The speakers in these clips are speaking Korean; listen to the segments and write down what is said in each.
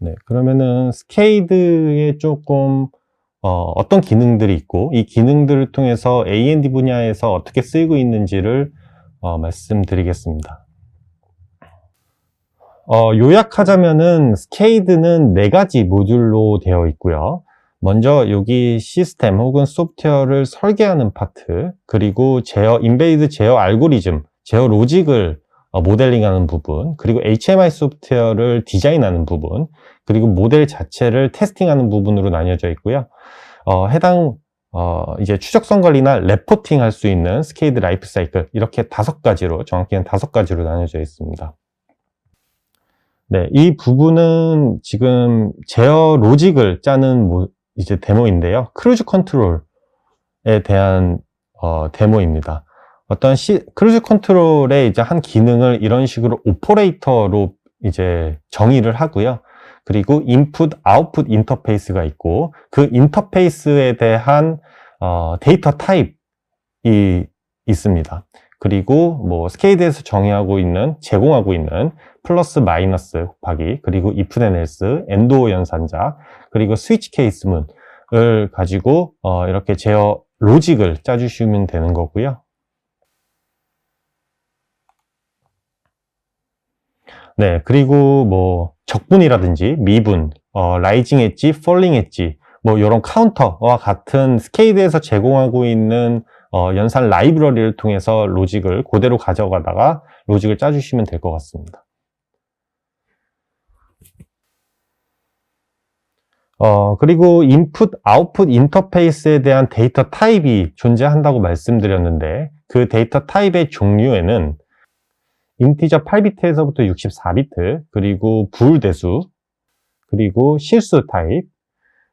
네, 그러면은 스케이드에 조금 어떤 기능들이 있고 이 기능들을 통해서 A&D 분야에서 어떻게 쓰이고 있는지를 말씀드리겠습니다. 요약하자면은 스케이드는 4가지 모듈로 되어 있고요. 먼저 여기 시스템 혹은 소프트웨어를 설계하는 파트, 그리고 인베이드 제어 알고리즘, 제어 로직을 모델링하는 부분, 그리고 HMI 소프트웨어를 디자인하는 부분, 그리고 모델 자체를 테스팅하는 부분으로 나뉘어져 있고요. 해당 이제 추적성 관리나 레포팅 할 수 있는 스케이드 라이프 사이클, 이렇게 5가지로, 정확히는 5가지로 나뉘어져 있습니다. 네, 이 부분은 지금 제어 로직을 짜는 이제 데모인데요. 크루즈 컨트롤에 대한 데모입니다. 크루즈 컨트롤의 이제 한 기능을 이런 식으로 오퍼레이터로 이제 정의를 하고요. 그리고 인풋, 아웃풋 인터페이스가 있고 그 인터페이스에 대한 데이터 타입이 있습니다. 그리고 뭐 스케이드에서 제공하고 있는 플러스 마이너스 곱하기, 그리고 if then else, 엔도 연산자, 그리고 스위치 케이스문을 가지고 이렇게 제어 로직을 짜주시면 되는 거고요. 네, 그리고 뭐 적분이라든지 미분, 라이징 엣지, 폴링 엣지, 뭐 이런 카운터와 같은 스케이드에서 제공하고 있는 연산 라이브러리를 통해서 로직을 그대로 가져가다가 로직을 짜주시면 될 것 같습니다. 그리고 인풋, 아웃풋 인터페이스에 대한 데이터 타입이 존재한다고 말씀드렸는데 그 데이터 타입의 종류에는 인티저 8비트에서부터 64비트, 그리고 불대수, 그리고 실수 타입,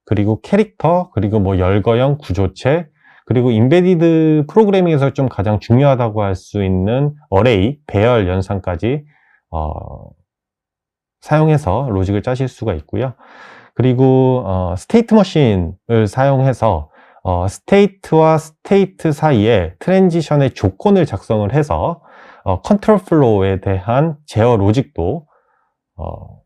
그리고 캐릭터, 그리고 뭐 열거형, 구조체, 그리고 인베디드 프로그래밍에서 좀 가장 중요하다고 할 수 있는 어레이, 배열 연산까지 사용해서 로직을 짜실 수가 있고요. 그리고 스테이트 머신을 사용해서 스테이트와 스테이트 사이에 트랜지션의 조건을 작성을 해서 컨트롤 플로우에 대한 제어 로직도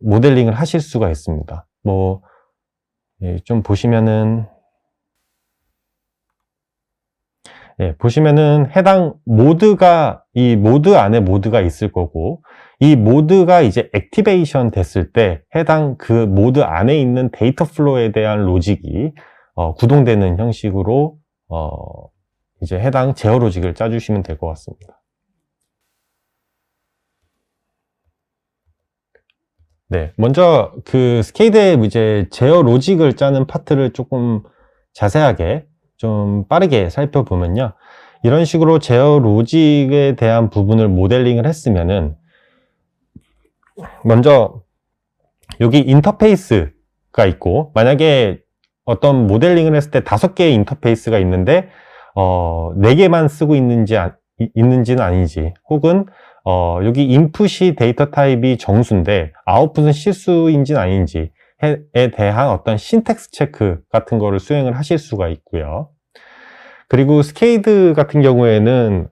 모델링을 하실 수가 있습니다. 뭐 좀 보시면은 보시면은 해당 모드가, 이 모드 안에 모드가 있을 거고, 이 모드가 이제 액티베이션 됐을 때 해당 그 모드 안에 있는 데이터 플로우에 대한 로직이 구동되는 형식으로 이제 해당 제어 로직을 짜주시면 될 것 같습니다. 네, 먼저 그 스케이드의 이제 제어 로직을 짜는 파트를 조금 자세하게 좀 빠르게 살펴보면요. 이런 식으로 제어 로직에 대한 부분을 모델링을 했으면은 먼저 여기 인터페이스가 있고, 만약에 어떤 모델링을 했을 때 5개의 인터페이스가 있는데 4개만 쓰고 있는지는 아니지, 혹은 여기 인풋이 데이터 타입이 정수인데 아웃풋은 실수인지는 아닌지에 대한 어떤 신텍스 체크 같은 거를 수행을 하실 수가 있고요. 그리고 스케이드 같은 경우에는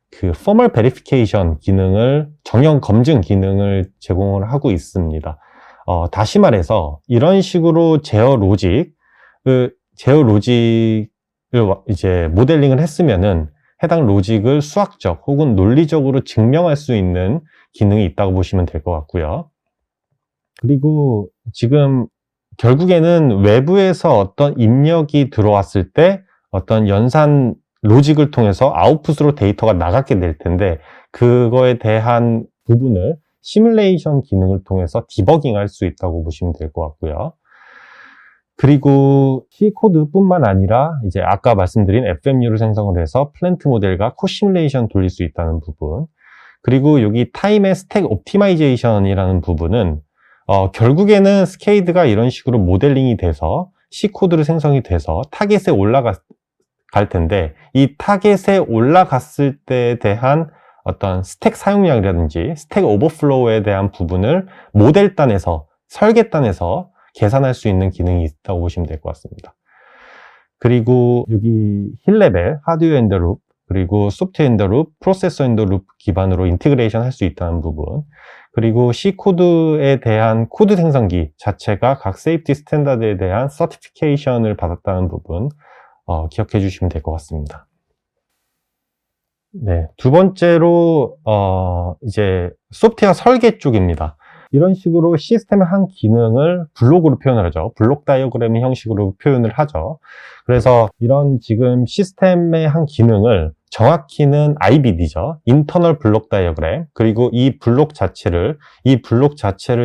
그 formal verification 기능을, 정형 검증 기능을 제공을 하고 있습니다. 다시 말해서 이런 식으로 제어 로직을 이제 모델링을 했으면은 해당 로직을 수학적 혹은 논리적으로 증명할 수 있는 기능이 있다고 보시면 될 것 같고요. 그리고 지금 결국에는 외부에서 어떤 입력이 들어왔을 때 어떤 연산 로직을 통해서 아웃풋으로 데이터가 나가게 될 텐데, 그거에 대한 부분을 시뮬레이션 기능을 통해서 디버깅 할 수 있다고 보시면 될 것 같고요. 그리고 C코드뿐만 아니라 이제 아까 말씀드린 FMU를 생성을 해서 플랜트 모델과 코시뮬레이션 돌릴 수 있다는 부분, 그리고 여기 타임의 스택 옵티마이제이션이라는 부분은 결국에는 스케이드가 이런 식으로 모델링이 돼서 C코드로 생성이 돼서 타겟에 올라갈 텐데, 이 타겟에 올라갔을 때에 대한 어떤 스택 사용량이라든지 스택 오버플로우에 대한 부분을 모델단에서, 설계단에서 계산할 수 있는 기능이 있다고 보시면 될 것 같습니다. 그리고 여기 힐 레벨, 하드웨어 앤 더 룹, 그리고 소프트웨어 인 더 룹, 프로세서 인 더 룹 기반으로 인티그레이션 할 수 있다는 부분, 그리고 C 코드에 대한 코드 생성기 자체가 각 세이프티 스탠다드에 대한 서티피케이션을 받았다는 부분 기억해 주시면 될 것 같습니다. 네, 두 번째로 이제 소프트웨어 설계 쪽입니다. 이런 식으로 시스템의 한 기능을 블록으로 표현을 하죠. 블록 다이어그램 형식으로 표현을 하죠. 그래서 이런 지금 시스템의 한 기능을 정확히는 IBD죠. 인터널 블록 다이어그램. 그리고 이 블록 자체를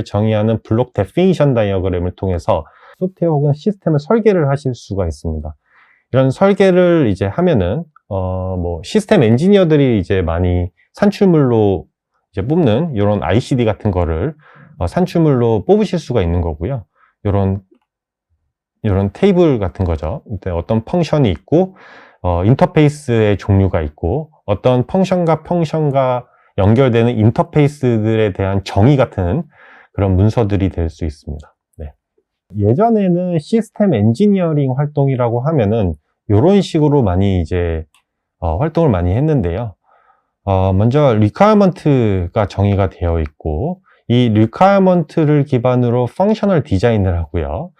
정의하는 블록 데피니션 다이어그램을 통해서 소프트웨어 혹은 시스템을 설계를 하실 수가 있습니다. 이런 설계를 이제 하면은 뭐 시스템 엔지니어들이 이제 많이 산출물로 이제 뽑는 이런 ICD 같은 거를 산출물로 뽑으실 수가 있는 거고요. 이런 테이블 같은 거죠. 어떤 펑션이 있고 인터페이스의 종류가 있고 어떤 펑션과 연결되는 인터페이스들에 대한 정의 같은 그런 문서들이 될 수 있습니다. 네. 예전에는 시스템 엔지니어링 활동이라고 하면은 이런 식으로 많이 이제 활동을 많이 했는데요. 먼저 requirement가 정의가 되어 있고 이 requirement를 기반으로 펑셔널 디자인을 하고요.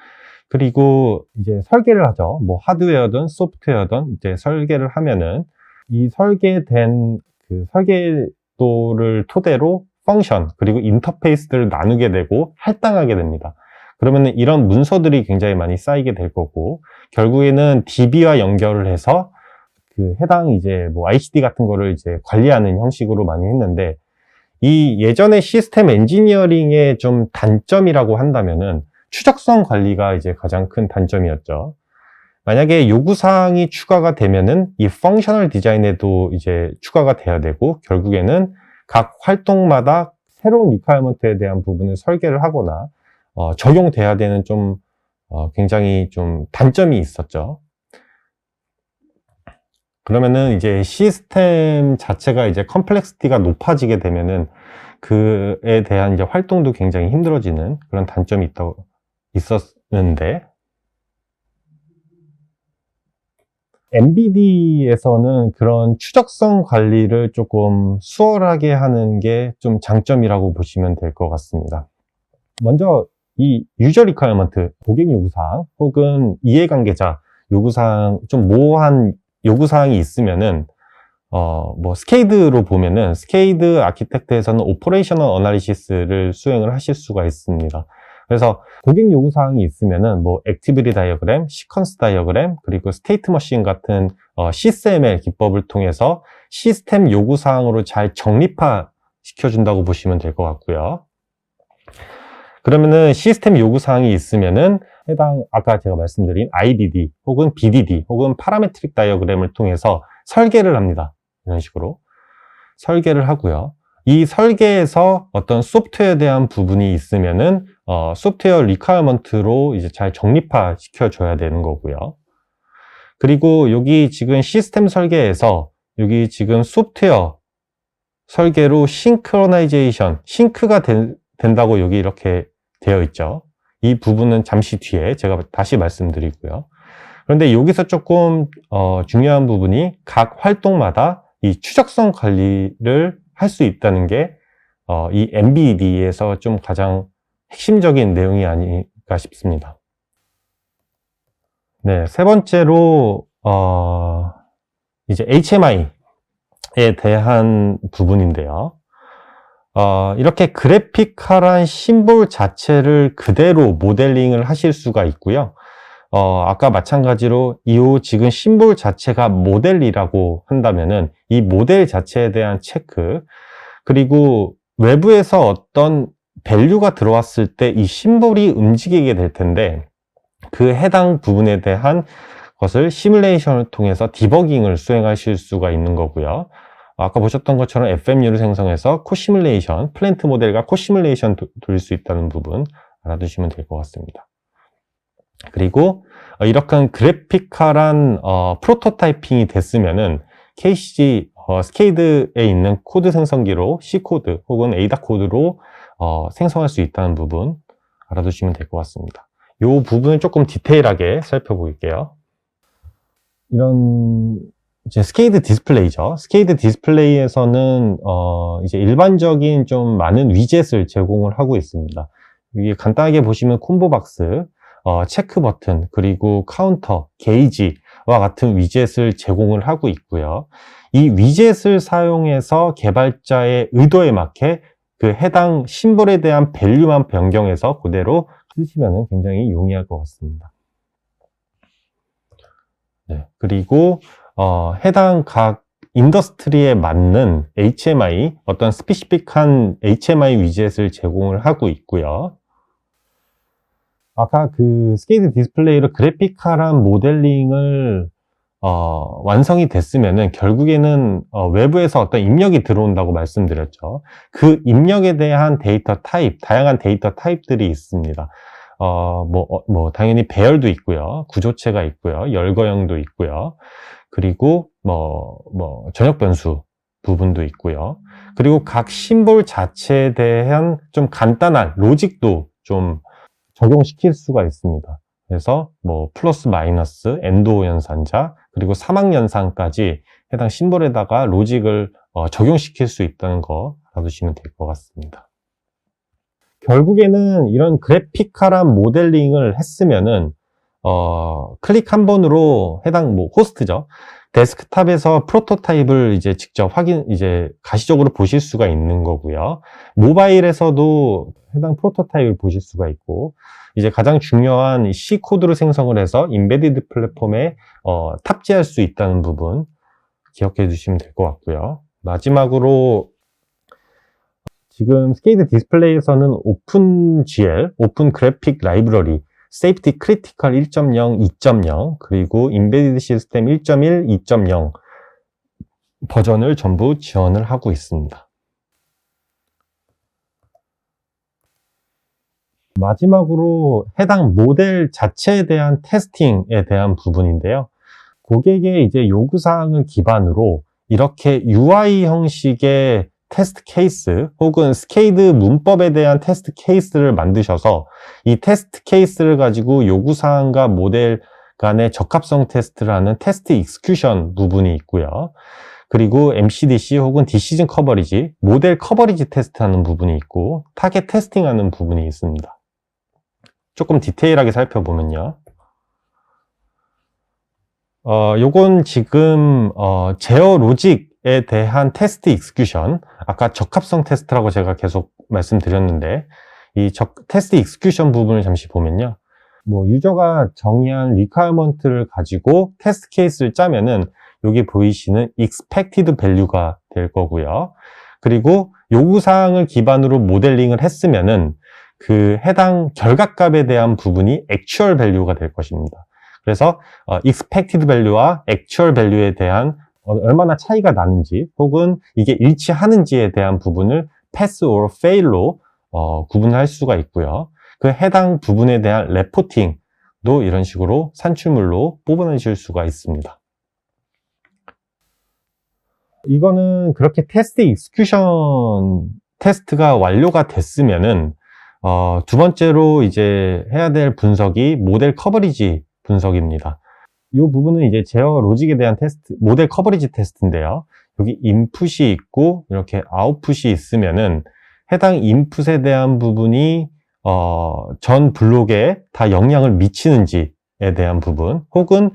그리고 이제 설계를 하죠. 뭐 하드웨어든 소프트웨어든 이제 설계를 하면은 이 설계된 그 설계도를 토대로 펑션 그리고 인터페이스들을 나누게 되고 할당하게 됩니다. 그러면은 이런 문서들이 굉장히 많이 쌓이게 될 거고 결국에는 DB와 연결을 해서 그 해당 이제 뭐 ICD 같은 거를 이제 관리하는 형식으로 많이 했는데 이 예전의 시스템 엔지니어링의 좀 단점이라고 한다면은 추적성 관리가 이제 가장 큰 단점이었죠. 만약에 요구사항이 추가가 되면은 이 펑셔널 디자인에도 이제 추가가 돼야 되고 결국에는 각 활동마다 새로운 리퀘어먼트에 대한 부분을 설계를 하거나 적용돼야 되는 좀 굉장히 좀 단점이 있었죠. 그러면은 이제 시스템 자체가 이제 컴플렉시티가 높아지게 되면은 그에 대한 이제 활동도 굉장히 힘들어지는 그런 단점이 있었는데 MBD에서는 그런 추적성 관리를 조금 수월하게 하는 게 좀 장점이라고 보시면 될 것 같습니다. 먼저 이 유저 리퀘어먼트, 고객 요구사항 혹은 이해관계자 요구사항, 좀 모호한 요구사항이 있으면은 뭐 스케이드로 보면은 스케이드 아키텍트에서는 오퍼레이셔널 어널리시스를 수행을 하실 수가 있습니다. 그래서 고객 요구사항이 있으면은 뭐 액티비티 다이어그램, 시퀀스 다이어그램, 그리고 스테이트 머신 같은 CSML 기법을 통해서 시스템 요구사항으로 잘 정립화 시켜준다고 보시면 될 것 같고요. 그러면은 시스템 요구사항이 있으면은 해당 아까 제가 말씀드린 IBD 혹은 BDD 혹은 파라메트릭 다이어그램을 통해서 설계를 합니다. 이런 식으로 설계를 하고요. 이 설계에서 어떤 소프트웨어에 대한 부분이 있으면은 소프트웨어 리퀘어먼트로 이제 잘 정립화 시켜줘야 되는 거고요. 그리고 여기 지금 시스템 설계에서 여기 지금 소프트웨어 설계로 싱크로나이제이션, 싱크가 된다고 여기 이렇게 되어 있죠. 이 부분은 잠시 뒤에 제가 다시 말씀드리고요. 그런데 여기서 조금 중요한 부분이 각 활동마다 이 추적성 관리를 할 수 있다는 게 이 MBD에서 좀 가장 핵심적인 내용이 아닐까 싶습니다. 네, 세 번째로 이제 HMI에 대한 부분인데요. 이렇게 그래픽화한 심볼 자체를 그대로 모델링을 하실 수가 있고요. 아까 마찬가지로 이 지금 심볼 자체가 모델이라고 한다면은 이 모델 자체에 대한 체크, 그리고 외부에서 어떤 밸류가 들어왔을 때 이 심볼이 움직이게 될 텐데 그 해당 부분에 대한 것을 시뮬레이션을 통해서 디버깅을 수행하실 수가 있는 거고요. 아까 보셨던 것처럼 FMU를 생성해서 코시뮬레이션, 플랜트 모델과 코시뮬레이션 돌릴 수 있다는 부분 알아두시면 될 것 같습니다. 그리고 이렇게 그래픽화란 프로토타이핑이 됐으면은 KCG 스케이드에 있는 코드 생성기로 C코드 혹은 ADA 코드로 생성할 수 있다는 부분 알아두시면 될 것 같습니다. 이 부분을 조금 디테일하게 살펴볼게요. 이런 이제 스케이드 디스플레이죠. 스케이드 디스플레이에서는 이제 일반적인 좀 많은 위젯을 제공을 하고 있습니다. 이게 간단하게 보시면 콤보 박스, 체크 버튼, 그리고 카운터, 게이지와 같은 위젯을 제공을 하고 있고요. 이 위젯을 사용해서 개발자의 의도에 맞게 그 해당 심볼에 대한 밸류만 변경해서 그대로 쓰시면 굉장히 용이할 것 같습니다. 네, 그리고 해당 각 인더스트리에 맞는 HMI, 어떤 스피시픽한 HMI 위젯을 제공을 하고 있고요. 아까 그 스케이드 디스플레이로 그래픽화한 모델링을 완성이 됐으면은 결국에는 외부에서 어떤 입력이 들어온다고 말씀드렸죠. 그 입력에 대한 데이터 타입, 다양한 데이터 타입들이 있습니다. 당연히 배열도 있고요. 구조체가 있고요. 열거형도 있고요. 그리고 전역 변수 부분도 있고요. 그리고 각 심볼 자체에 대한 좀 간단한 로직도 좀 적용시킬 수가 있습니다. 그래서 플러스 마이너스, 엔도 연산자, 그리고 사막 연산까지 해당 심볼에다가 로직을 적용시킬 수 있다는 거 알아두시면 될 것 같습니다. 결국에는 이런 그래픽화한 모델링을 했으면은 클릭 한 번으로 해당 호스트죠. 데스크탑에서 프로토타입을 이제 직접 가시적으로 보실 수가 있는 거고요. 모바일에서도 해당 프로토타입을 보실 수가 있고, 이제 가장 중요한 C 코드로 생성을 해서 인베디드 플랫폼에 탑재할 수 있다는 부분 기억해 주시면 될 것 같고요. 마지막으로 지금 스케이드 디스플레이에서는 오픈GL, 오픈 그래픽 라이브러리, 세이프티 크리티컬 1.0, 2.0, 그리고 인베디드 시스템 1.1, 2.0 버전을 전부 지원을 하고 있습니다. 마지막으로 해당 모델 자체에 대한 테스팅에 대한 부분인데요. 고객의 이제 요구사항을 기반으로 이렇게 UI 형식의 테스트 케이스 혹은 스케이드 문법에 대한 테스트 케이스를 만드셔서 이 테스트 케이스를 가지고 요구사항과 모델 간의 적합성 테스트를 하는 테스트 익스큐션 부분이 있고요. 그리고 MCDC 혹은 디시전 커버리지, 모델 커버리지 테스트하는 부분이 있고 타겟 테스팅하는 부분이 있습니다. 조금 디테일하게 살펴보면요. 요건 지금 제어 로직에 대한 테스트 익스큐션, 아까 적합성 테스트라고 제가 계속 말씀드렸는데 이 테스트 익스큐션 부분을 잠시 보면요. 유저가 정의한 리퀘어먼트를 가지고 테스트 케이스를 짜면은 여기 보이시는 expected value가 될 거고요. 그리고 요구사항을 기반으로 모델링을 했으면은 그 해당 결과값에 대한 부분이 actual value가 될 것입니다. 그래서 expected value와 actual value에 대한 얼마나 차이가 나는지 혹은 이게 일치하는지에 대한 부분을 pass or fail로 구분할 수가 있고요. 그 해당 부분에 대한 레포팅도 이런 식으로 산출물로 뽑아내실 수가 있습니다. 이거는 그렇게 테스트 익스큐션 테스트가 완료가 됐으면은 두 번째로 이제 해야 될 분석이 모델 커버리지 분석입니다. 이 부분은 이제 제어 로직에 대한 테스트, 모델 커버리지 테스트인데요. 여기 인풋이 있고 이렇게 아웃풋이 있으면은 해당 인풋에 대한 부분이 전 블록에 다 영향을 미치는지에 대한 부분, 혹은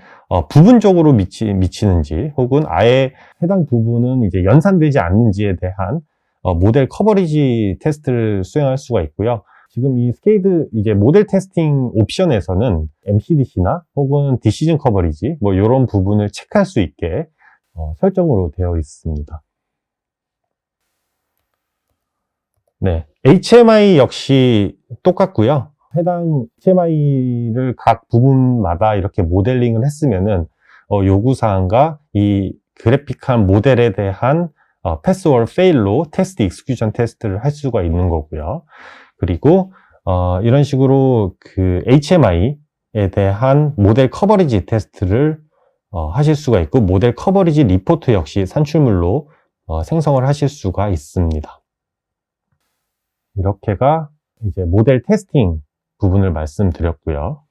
부분적으로 미치는지, 혹은 아예 해당 부분은 이제 연산되지 않는지에 대한 모델 커버리지 테스트를 수행할 수가 있고요. 지금 이 스케이드 이제 모델 테스팅 옵션에서는 MCDC나 혹은 디시전 커버리지 이런 부분을 체크할 수 있게 설정으로 되어 있습니다. 네, HMI 역시 똑같고요. 해당 HMI를 각 부분마다 이렇게 모델링을 했으면은 요구사항과 이 그래픽한 모델에 대한 패스 or fail로 테스트 익스큐션 테스트를 할 수가 있는 거고요. 그리고 이런 식으로 그 HMI에 대한 모델 커버리지 테스트를 하실 수가 있고, 모델 커버리지 리포트 역시 산출물로 생성을 하실 수가 있습니다. 이렇게가 이제 모델 테스팅 부분을 말씀드렸고요.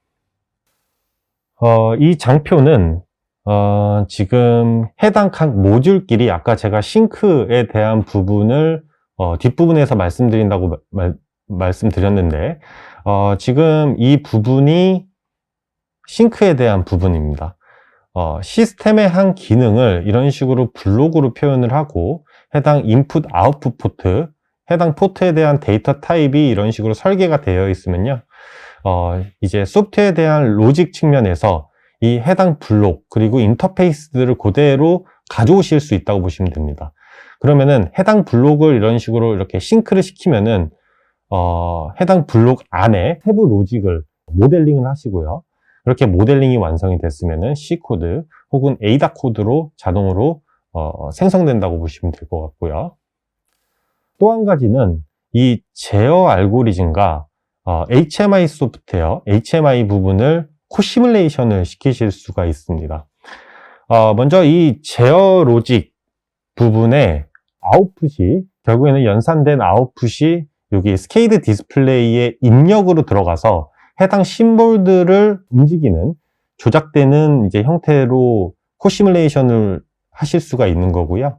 이 장표는 지금 해당 각 모듈끼리 아까 제가 싱크에 대한 부분을 뒷부분에서 말씀드린다고 말씀드렸는데 지금 이 부분이 싱크에 대한 부분입니다. 시스템의 한 기능을 이런 식으로 블록으로 표현을 하고 해당 인풋, 아웃풋 포트, 해당 포트에 대한 데이터 타입이 이런 식으로 설계가 되어 있으면요. 이제 소프트웨어에 대한 로직 측면에서 이 해당 블록 그리고 인터페이스들을 그대로 가져오실 수 있다고 보시면 됩니다. 그러면은 해당 블록을 이런 식으로 이렇게 싱크를 시키면은 해당 블록 안에 세부 로직을 모델링을 하시고요. 그렇게 모델링이 완성이 됐으면은 C코드 혹은 ADA 코드로 자동으로 생성된다고 보시면 될 것 같고요. 또 한 가지는 이 제어 알고리즘과 HMI 소프트웨어, HMI 부분을 코시뮬레이션을 시키실 수가 있습니다. 먼저 이 제어 로직 부분의 아웃풋이 결국에는 연산된 아웃풋이 여기 스케이드 디스플레이의 입력으로 들어가서 해당 심볼들을 움직이는 조작되는 이제 형태로 코시뮬레이션을 하실 수가 있는 거고요.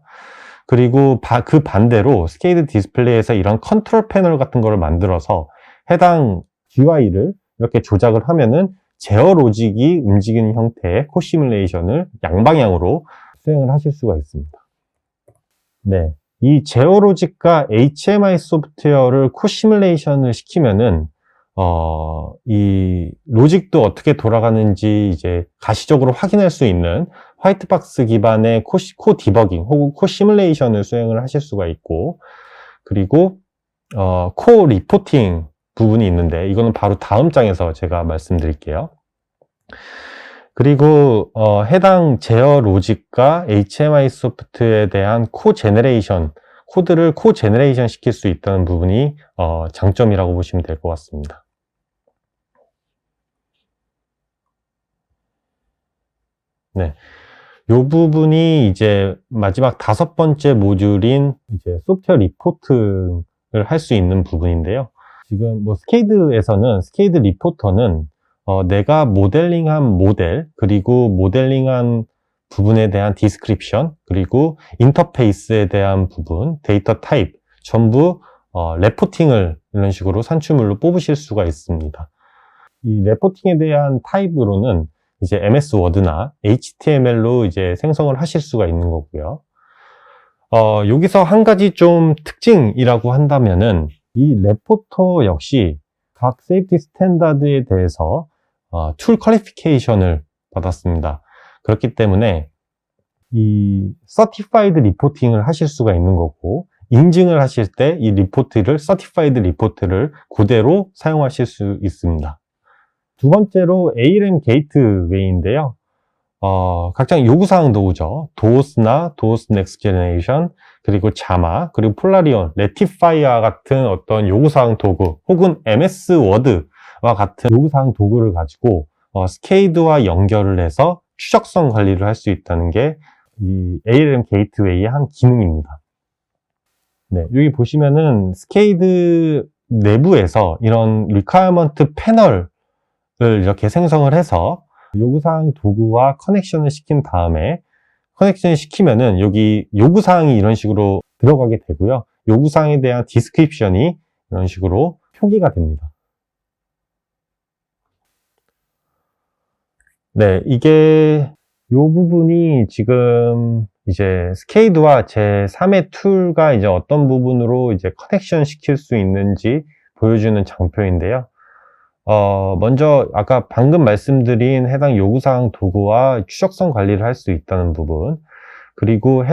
그리고 그 반대로 스케이드 디스플레이에서 이런 컨트롤 패널 같은 거를 만들어서 해당 GUI를 이렇게 조작을 하면은 제어 로직이 움직이는 형태의 코시뮬레이션을 양방향으로 수행을 하실 수가 있습니다. 네. 이 제어 로직과 HMI 소프트웨어를 코시뮬레이션을 시키면은 이 로직도 어떻게 돌아가는지 이제 가시적으로 확인할 수 있는 화이트박스 기반의 코 디버깅 혹은 코 시뮬레이션을 수행을 하실 수가 있고, 그리고 코 리포팅 부분이 있는데 이거는 바로 다음 장에서 제가 말씀드릴게요. 그리고 해당 제어 로직과 HMI 소프트에 대한 코드를 코 제너레이션 시킬 수 있다는 부분이 장점이라고 보시면 될 것 같습니다. 네. 요 부분이 이제 마지막 5번째 모듈인 이제 소프트웨어 리포트를 할 수 있는 부분인데요. 지금 뭐 스케이드 리포터는 내가 모델링한 모델, 그리고 모델링한 부분에 대한 디스크립션, 그리고 인터페이스에 대한 부분, 데이터 타입 전부 레포팅을 이런 식으로 산출물로 뽑으실 수가 있습니다. 이 레포팅에 대한 타입으로는 이제 MS 워드나 HTML로 이제 생성을 하실 수가 있는 거고요. 여기서 한 가지 좀 특징이라고 한다면은 이 레포터 역시 각 세이프티 스탠다드에 대해서 툴 퀄리피케이션을 받았습니다. 그렇기 때문에 이 서티파이드 리포팅을 하실 수가 있는 거고, 인증을 하실 때 이 서티파이드 리포트를 그대로 사용하실 수 있습니다. 두 번째로 ARM 게이트웨이인데요. 각장 요구사항 도구죠. 도스나 도스 넥스트 제너레이션, 그리고 자마, 그리고 폴라리온, 레티파이어 같은 어떤 요구사항 도구, 혹은 MS 워드와 같은 요구사항 도구를 가지고 스케이드와 연결을 해서 추적성 관리를 할 수 있다는 게 이 ARM 게이트웨이의 한 기능입니다. 네, 여기 보시면은 스케이드 내부에서 이런 리퀘어먼트 패널을 이렇게 생성을 해서 요구사항 도구와 커넥션을 시킨 다음에, 커넥션을 시키면은 여기 요구사항이 이런 식으로 들어가게 되고요. 요구사항에 대한 디스크립션이 이런 식으로 표기가 됩니다. 네, 이게 요 부분이 지금 이제 스케이드와 제3의 툴과 이제 어떤 부분으로 이제 커넥션 시킬 수 있는지 보여주는 장표인데요. 먼저 아까 방금 말씀드린 해당 요구사항 도구와 추적성 관리를 할 수 있다는 부분, 그리고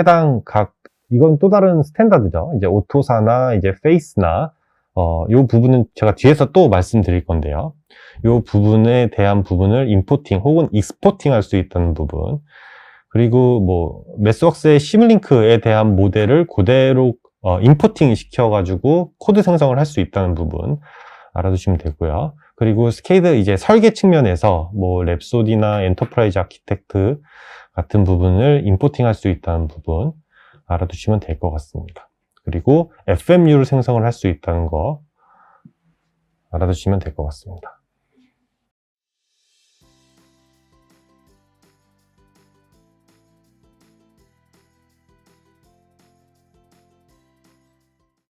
이건 또 다른 스탠다드죠. 이제 오토사나 이제 페이스나 요 부분은 제가 뒤에서 또 말씀드릴 건데요. 요 부분에 대한 부분을 임포팅 혹은 익스포팅 할 수 있다는 부분, 그리고 뭐 메스웍스의 시뮬링크에 대한 모델을 그대로 임포팅 시켜가지고 코드 생성을 할 수 있다는 부분 알아두시면 되고요. 그리고 스케이드 이제 설계 측면에서 뭐 랩소디나 엔터프라이즈 아키텍트 같은 부분을 임포팅 할 수 있다는 부분 알아두시면 될 것 같습니다. 그리고 FMU를 생성을 할 수 있다는 거 알아두시면 될 것 같습니다.